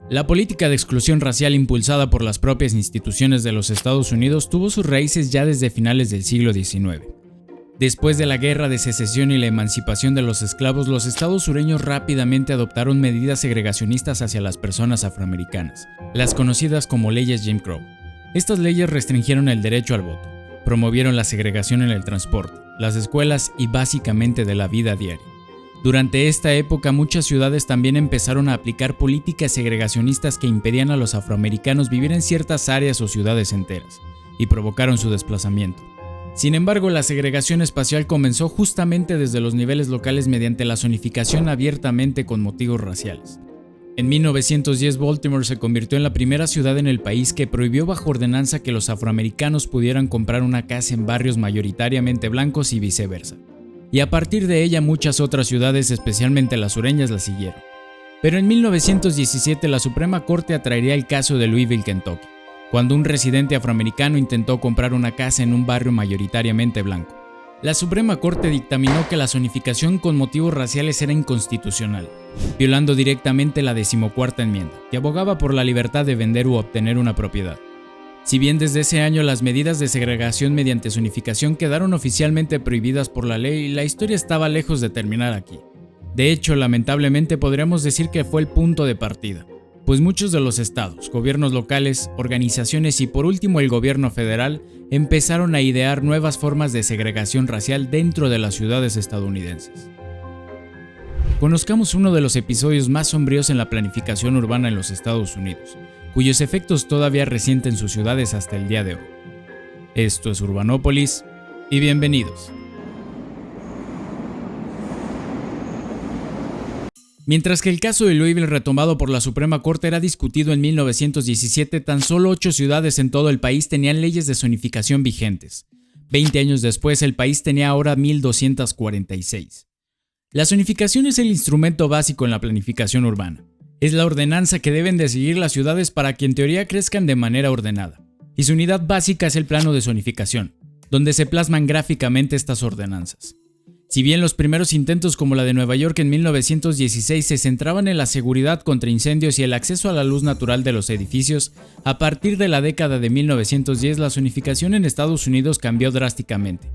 La política de exclusión racial impulsada por las propias instituciones de los Estados Unidos tuvo sus raíces ya desde finales del siglo XIX. Después de la Guerra de Secesión y la emancipación de los esclavos, los estados sureños rápidamente adoptaron medidas segregacionistas hacia las personas afroamericanas, las conocidas como leyes Jim Crow. Estas leyes restringieron el derecho al voto, promovieron la segregación en el transporte, las escuelas y básicamente de la vida diaria. Durante esta época, muchas ciudades también empezaron a aplicar políticas segregacionistas que impedían a los afroamericanos vivir en ciertas áreas o ciudades enteras, y provocaron su desplazamiento. Sin embargo, la segregación espacial comenzó justamente desde los niveles locales mediante la zonificación abiertamente con motivos raciales. En 1910, Baltimore se convirtió en la primera ciudad en el país que prohibió bajo ordenanza que los afroamericanos pudieran comprar una casa en barrios mayoritariamente blancos y viceversa. Y a partir de ella muchas otras ciudades, especialmente las sureñas, la siguieron. Pero en 1917 la Suprema Corte atraería el caso de Louisville, Kentucky, cuando un residente afroamericano intentó comprar una casa en un barrio mayoritariamente blanco. La Suprema Corte dictaminó que la zonificación con motivos raciales era inconstitucional, violando directamente la 14ª enmienda, que abogaba por la libertad de vender u obtener una propiedad. Si bien desde ese año las medidas de segregación mediante zonificación quedaron oficialmente prohibidas por la ley, la historia estaba lejos de terminar aquí. De hecho, lamentablemente podríamos decir que fue el punto de partida, pues muchos de los estados, gobiernos locales, organizaciones y por último el gobierno federal empezaron a idear nuevas formas de segregación racial dentro de las ciudades estadounidenses. Conozcamos uno de los episodios más sombríos en la planificación urbana en los Estados Unidos, cuyos efectos todavía resienten sus ciudades hasta el día de hoy. Esto es Urbanópolis y bienvenidos. Mientras que el caso de Louisville retomado por la Suprema Corte era discutido en 1917, tan solo 8 ciudades en todo el país tenían leyes de zonificación vigentes. 20 años después, el país tenía ahora 1,246. La zonificación es el instrumento básico en la planificación urbana. Es la ordenanza que deben de seguir las ciudades para que en teoría crezcan de manera ordenada. Y su unidad básica es el plano de zonificación, donde se plasman gráficamente estas ordenanzas. Si bien los primeros intentos como la de Nueva York en 1916 se centraban en la seguridad contra incendios y el acceso a la luz natural de los edificios, a partir de la década de 1910 la zonificación en Estados Unidos cambió drásticamente.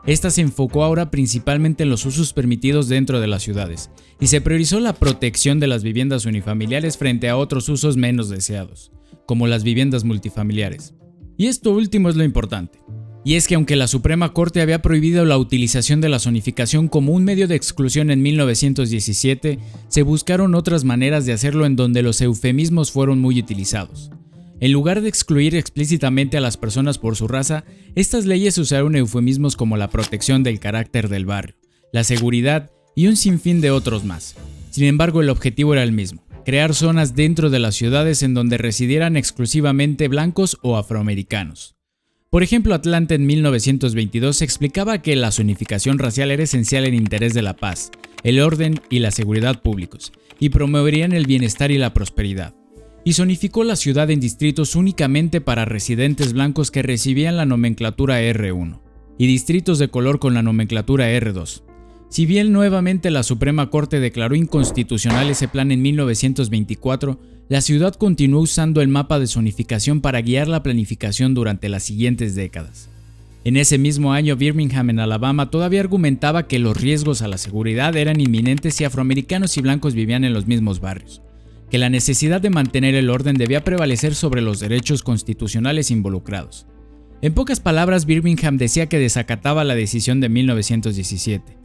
Esta se enfocó ahora principalmente en los usos permitidos dentro de las ciudades, y se priorizó la protección de las viviendas unifamiliares frente a otros usos menos deseados, como las viviendas multifamiliares. Y esto último es lo importante. Y es que aunque la Suprema Corte había prohibido la utilización de la zonificación como un medio de exclusión en 1917, se buscaron otras maneras de hacerlo en donde los eufemismos fueron muy utilizados. En lugar de excluir explícitamente a las personas por su raza, estas leyes usaron eufemismos como la protección del carácter del barrio, la seguridad y un sinfín de otros más. Sin embargo, el objetivo era el mismo: crear zonas dentro de las ciudades en donde residieran exclusivamente blancos o afroamericanos. Por ejemplo, Atlanta en 1922 explicaba que la zonificación racial era esencial en interés de la paz, el orden y la seguridad públicos, y promoverían el bienestar y la prosperidad. Y zonificó la ciudad en distritos únicamente para residentes blancos que recibían la nomenclatura R1, y distritos de color con la nomenclatura R2. Si bien nuevamente la Suprema Corte declaró inconstitucional ese plan en 1924, la ciudad continuó usando el mapa de zonificación para guiar la planificación durante las siguientes décadas. En ese mismo año, Birmingham, en Alabama, todavía argumentaba que los riesgos a la seguridad eran inminentes si afroamericanos y blancos vivían en los mismos barrios, que la necesidad de mantener el orden debía prevalecer sobre los derechos constitucionales involucrados. En pocas palabras, Birmingham decía que desacataba la decisión de 1917.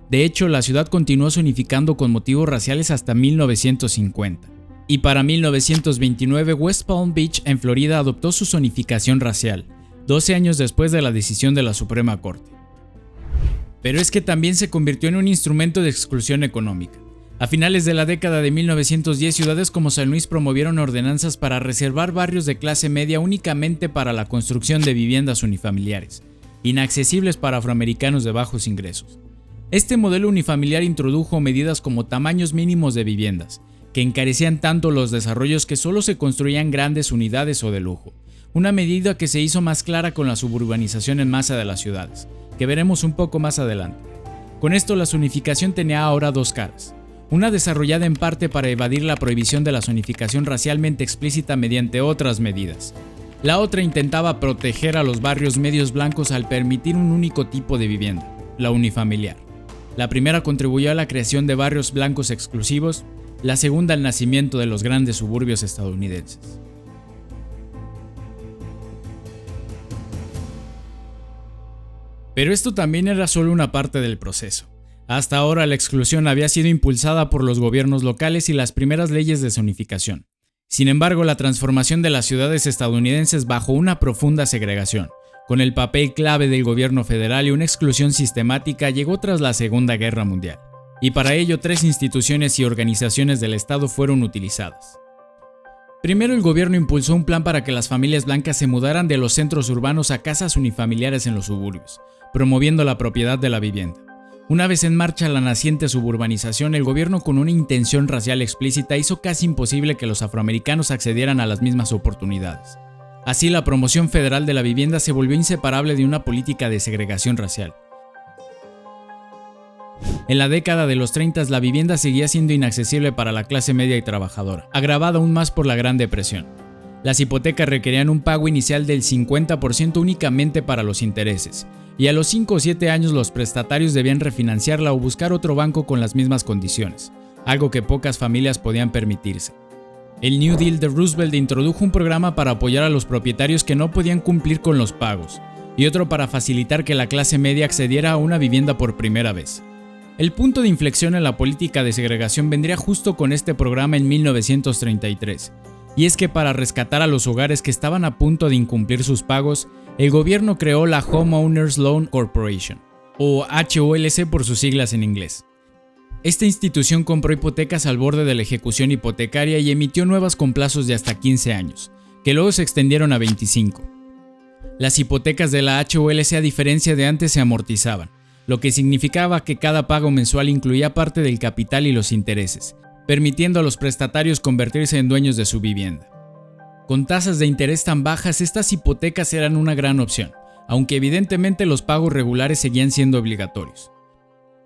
De hecho, la ciudad continuó zonificando con motivos raciales hasta 1950. Y para 1929, West Palm Beach, en Florida, adoptó su zonificación racial, 12 años después de la decisión de la Suprema Corte. Pero es que también se convirtió en un instrumento de exclusión económica. A finales de la década de 1910, ciudades como San Luis promovieron ordenanzas para reservar barrios de clase media únicamente para la construcción de viviendas unifamiliares, inaccesibles para afroamericanos de bajos ingresos. Este modelo unifamiliar introdujo medidas como tamaños mínimos de viviendas, que encarecían tanto los desarrollos que solo se construían grandes unidades o de lujo, una medida que se hizo más clara con la suburbanización en masa de las ciudades, que veremos un poco más adelante. Con esto, la zonificación tenía ahora dos caras. una desarrollada en parte para evadir la prohibición de la zonificación racialmente explícita mediante otras medidas. La otra intentaba proteger a los barrios medios blancos al permitir un único tipo de vivienda, la unifamiliar. La primera contribuyó a la creación de barrios blancos exclusivos, la segunda al nacimiento de los grandes suburbios estadounidenses. Pero esto también era solo una parte del proceso. Hasta ahora la exclusión había sido impulsada por los gobiernos locales y las primeras leyes de zonificación. Sin embargo, la transformación de las ciudades estadounidenses bajo una profunda segregación, con el papel clave del gobierno federal y una exclusión sistemática, llegó tras la Segunda Guerra Mundial. Y para ello 3 instituciones y organizaciones del Estado fueron utilizadas. Primero, el gobierno impulsó un plan para que las familias blancas se mudaran de los centros urbanos a casas unifamiliares en los suburbios, promoviendo la propiedad de la vivienda. Una vez en marcha la naciente suburbanización, el gobierno, con una intención racial explícita, hizo casi imposible que los afroamericanos accedieran a las mismas oportunidades. Así, la promoción federal de la vivienda se volvió inseparable de una política de segregación racial. En la década de los 30, la vivienda seguía siendo inaccesible para la clase media y trabajadora, agravada aún más por la Gran Depresión. Las hipotecas requerían un pago inicial del 50% únicamente para los intereses, y a los 5 o 7 años los prestatarios debían refinanciarla o buscar otro banco con las mismas condiciones, algo que pocas familias podían permitirse. El New Deal de Roosevelt introdujo un programa para apoyar a los propietarios que no podían cumplir con los pagos, y otro para facilitar que la clase media accediera a una vivienda por primera vez. El punto de inflexión en la política de segregación vendría justo con este programa en 1933, y es que para rescatar a los hogares que estaban a punto de incumplir sus pagos, el gobierno creó la Homeowners Loan Corporation, o HOLC por sus siglas en inglés. Esta institución compró hipotecas al borde de la ejecución hipotecaria y emitió nuevas con plazos de hasta 15 años, que luego se extendieron a 25. Las hipotecas de la HOLC, a diferencia de antes, se amortizaban, lo que significaba que cada pago mensual incluía parte del capital y los intereses, permitiendo a los prestatarios convertirse en dueños de su vivienda. Con tasas de interés tan bajas, estas hipotecas eran una gran opción, aunque evidentemente los pagos regulares seguían siendo obligatorios.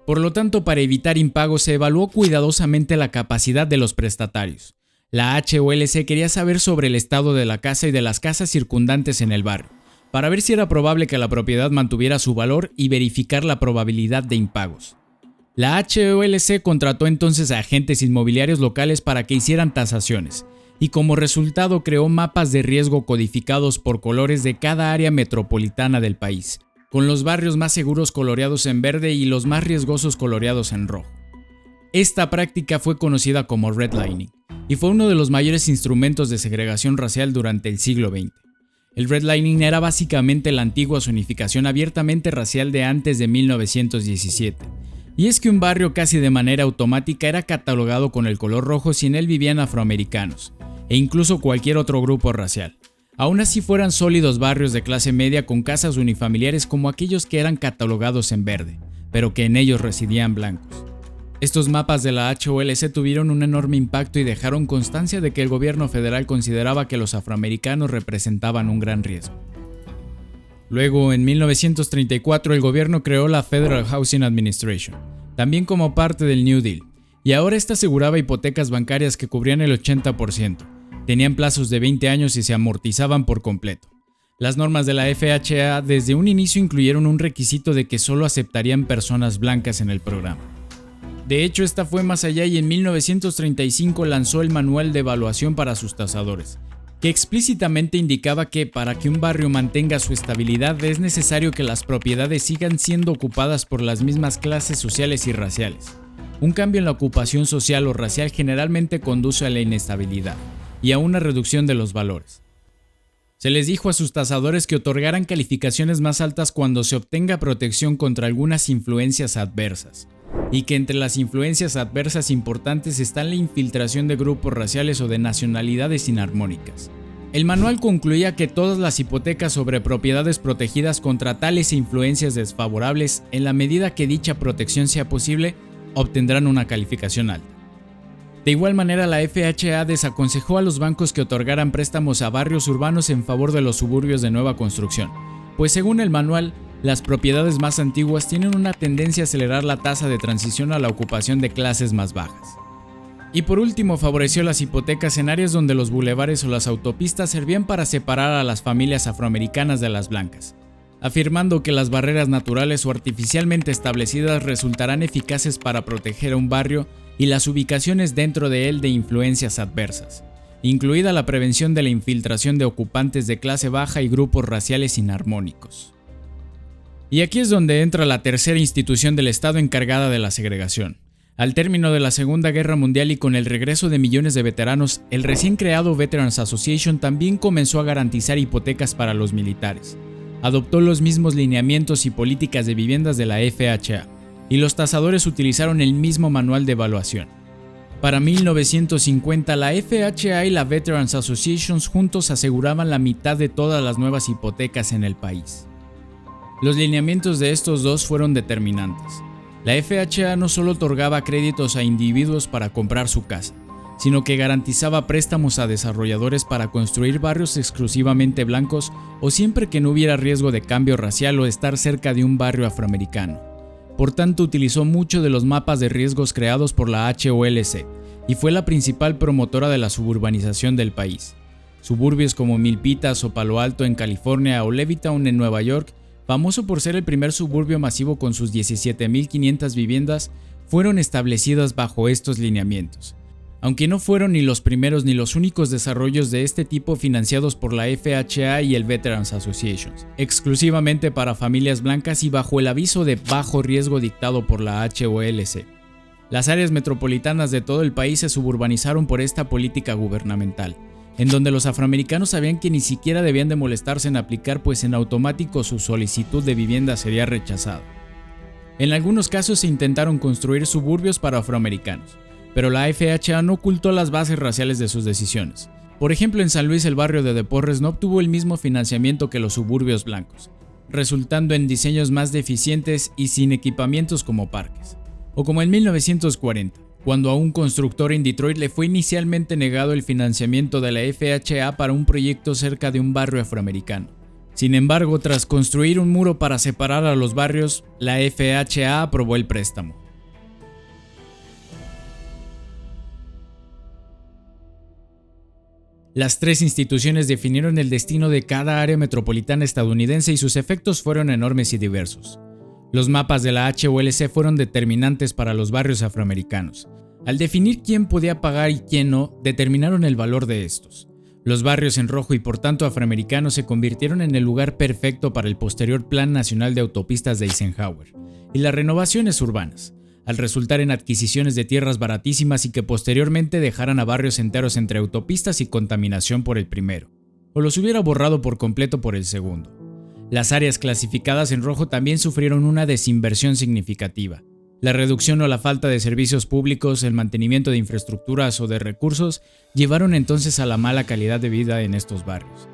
Por lo tanto, para evitar impagos se evaluó cuidadosamente la capacidad de los prestatarios. La HOLC quería saber sobre el estado de la casa y de las casas circundantes en el barrio, para ver si era probable que la propiedad mantuviera su valor y verificar la probabilidad de impagos. La HOLC contrató entonces a agentes inmobiliarios locales para que hicieran tasaciones, y como resultado creó mapas de riesgo codificados por colores de cada área metropolitana del país, con los barrios más seguros coloreados en verde y los más riesgosos coloreados en rojo. Esta práctica fue conocida como redlining, y fue uno de los mayores instrumentos de segregación racial durante el siglo XX. El redlining era básicamente la antigua zonificación abiertamente racial de antes de 1917, y es que un barrio casi de manera automática era catalogado con el color rojo si en él vivían afroamericanos, e incluso cualquier otro grupo racial. Aún así fueran sólidos barrios de clase media con casas unifamiliares como aquellos que eran catalogados en verde, pero que en ellos residían blancos. Estos mapas de la HOLC tuvieron un enorme impacto y dejaron constancia de que el gobierno federal consideraba que los afroamericanos representaban un gran riesgo. Luego, en 1934, el gobierno creó la Federal Housing Administration, también como parte del New Deal, y ahora esta aseguraba hipotecas bancarias que cubrían el 80%. Tenían plazos de 20 años y se amortizaban por completo. Las normas de la FHA desde un inicio incluyeron un requisito de que solo aceptarían personas blancas en el programa. De hecho, esta fue más allá y en 1935 lanzó el Manual de Evaluación para sus tasadores, que explícitamente indicaba que para que un barrio mantenga su estabilidad es necesario que las propiedades sigan siendo ocupadas por las mismas clases sociales y raciales. Un cambio en la ocupación social o racial generalmente conduce a la inestabilidad y a una reducción de los valores. Se les dijo a sus tasadores que otorgaran calificaciones más altas cuando se obtenga protección contra algunas influencias adversas, y que entre las influencias adversas importantes están la infiltración de grupos raciales o de nacionalidades inarmónicas. El manual concluía que todas las hipotecas sobre propiedades protegidas contra tales influencias desfavorables, en la medida que dicha protección sea posible, obtendrán una calificación alta. De igual manera, la FHA desaconsejó a los bancos que otorgaran préstamos a barrios urbanos en favor de los suburbios de nueva construcción, pues según el manual, las propiedades más antiguas tienen una tendencia a acelerar la tasa de transición a la ocupación de clases más bajas. Y por último, favoreció las hipotecas en áreas donde los bulevares o las autopistas servían para separar a las familias afroamericanas de las blancas, afirmando que las barreras naturales o artificialmente establecidas resultarán eficaces para proteger a un barrio y las ubicaciones dentro de él de influencias adversas, incluida la prevención de la infiltración de ocupantes de clase baja y grupos raciales inarmónicos. Y aquí es donde entra la tercera institución del Estado encargada de la segregación. Al término de la Segunda Guerra Mundial y con el regreso de millones de veteranos, el recién creado Veterans Association también comenzó a garantizar hipotecas para los militares. Adoptó los mismos lineamientos y políticas de viviendas de la FHA, y los tasadores utilizaron el mismo manual de evaluación. Para 1950, la FHA y la Veterans Association juntos aseguraban la mitad de todas las nuevas hipotecas en el país. Los lineamientos de estos dos fueron determinantes. La FHA no solo otorgaba créditos a individuos para comprar su casa, sino que garantizaba préstamos a desarrolladores para construir barrios exclusivamente blancos o siempre que no hubiera riesgo de cambio racial o estar cerca de un barrio afroamericano. Por tanto, utilizó mucho de los mapas de riesgos creados por la HOLC y fue la principal promotora de la suburbanización del país. Suburbios como Milpitas o Palo Alto en California o Levittown en Nueva York, famoso por ser el primer suburbio masivo con sus 17.500 viviendas, fueron establecidas bajo estos lineamientos. Aunque no fueron ni los primeros ni los únicos desarrollos de este tipo financiados por la FHA y el Veterans Association, exclusivamente para familias blancas y bajo el aviso de bajo riesgo dictado por la HOLC. Las áreas metropolitanas de todo el país se suburbanizaron por esta política gubernamental, en donde los afroamericanos sabían que ni siquiera debían de molestarse en aplicar, pues en automático su solicitud de vivienda sería rechazada. En algunos casos se intentaron construir suburbios para afroamericanos, pero la FHA no ocultó las bases raciales de sus decisiones. Por ejemplo, en San Luis el barrio de Deporres no obtuvo el mismo financiamiento que los suburbios blancos, resultando en diseños más deficientes y sin equipamientos como parques. O como en 1940, cuando a un constructor en Detroit le fue inicialmente negado el financiamiento de la FHA para un proyecto cerca de un barrio afroamericano. Sin embargo, tras construir un muro para separar a los barrios, la FHA aprobó el préstamo. Las tres instituciones definieron el destino de cada área metropolitana estadounidense y sus efectos fueron enormes y diversos. Los mapas de la HOLC fueron determinantes para los barrios afroamericanos. Al definir quién podía pagar y quién no, determinaron el valor de estos. Los barrios en rojo y por tanto afroamericanos se convirtieron en el lugar perfecto para el posterior Plan Nacional de Autopistas de Eisenhower y las renovaciones urbanas, al resultar en adquisiciones de tierras baratísimas y que posteriormente dejaran a barrios enteros entre autopistas y contaminación por el primero, o los hubiera borrado por completo por el segundo. Las áreas clasificadas en rojo también sufrieron una desinversión significativa. La reducción o la falta de servicios públicos, el mantenimiento de infraestructuras o de recursos llevaron entonces a la mala calidad de vida en estos barrios.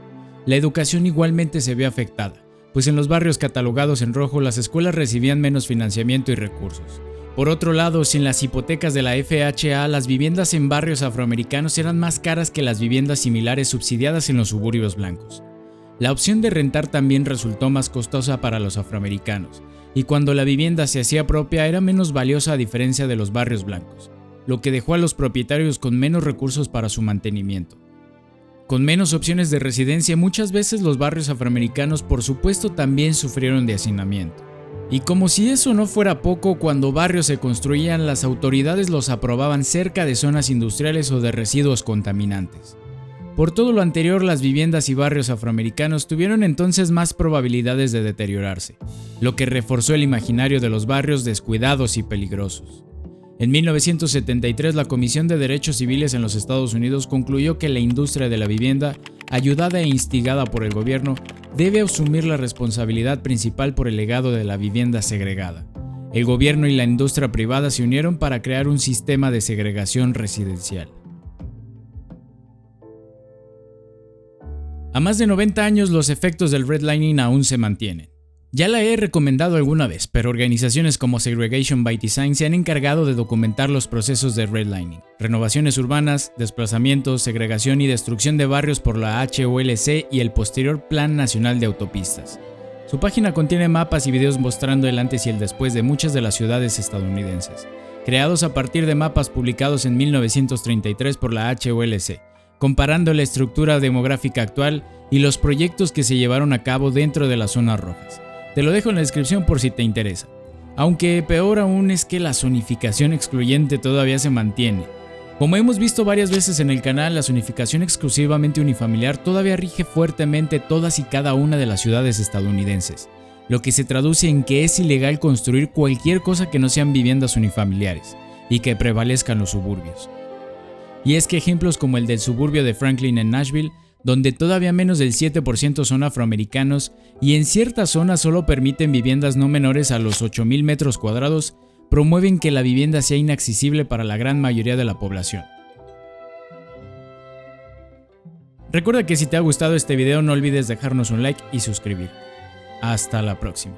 La educación igualmente se vio afectada, pues en los barrios catalogados en rojo las escuelas recibían menos financiamiento y recursos. Por otro lado, sin las hipotecas de la FHA, las viviendas en barrios afroamericanos eran más caras que las viviendas similares subsidiadas en los suburbios blancos. La opción de rentar también resultó más costosa para los afroamericanos, y cuando la vivienda se hacía propia era menos valiosa a diferencia de los barrios blancos, lo que dejó a los propietarios con menos recursos para su mantenimiento. Con menos opciones de residencia, muchas veces los barrios afroamericanos por supuesto también sufrieron de hacinamiento. Y como si eso no fuera poco, cuando barrios se construían, las autoridades los aprobaban cerca de zonas industriales o de residuos contaminantes. Por todo lo anterior, las viviendas y barrios afroamericanos tuvieron entonces más probabilidades de deteriorarse, lo que reforzó el imaginario de los barrios descuidados y peligrosos. En 1973, la Comisión de Derechos Civiles en los Estados Unidos concluyó que la industria de la vivienda, ayudada e instigada por el gobierno, debe asumir la responsabilidad principal por el legado de la vivienda segregada. El gobierno y la industria privada se unieron para crear un sistema de segregación residencial. A más de 90 años, los efectos del redlining aún se mantienen. Ya la he recomendado alguna vez, pero organizaciones como Segregation by Design se han encargado de documentar los procesos de redlining, renovaciones urbanas, desplazamientos, segregación y destrucción de barrios por la HOLC y el posterior Plan Nacional de Autopistas. Su página contiene mapas y videos mostrando el antes y el después de muchas de las ciudades estadounidenses, creados a partir de mapas publicados en 1933 por la HOLC, comparando la estructura demográfica actual y los proyectos que se llevaron a cabo dentro de las zonas rojas. Te lo dejo en la descripción por si te interesa. Aunque peor aún es que la zonificación excluyente todavía se mantiene. Como hemos visto varias veces en el canal, la zonificación exclusivamente unifamiliar todavía rige fuertemente todas y cada una de las ciudades estadounidenses, lo que se traduce en que es ilegal construir cualquier cosa que no sean viviendas unifamiliares y que prevalezcan los suburbios. Y es que ejemplos como el del suburbio de Franklin en Nashville, donde todavía menos del 7% son afroamericanos y en ciertas zonas solo permiten viviendas no menores a los 8,000 metros cuadrados, promueven que la vivienda sea inaccesible para la gran mayoría de la población. Recuerda que si te ha gustado este video no olvides dejarnos un like y suscribir. Hasta la próxima.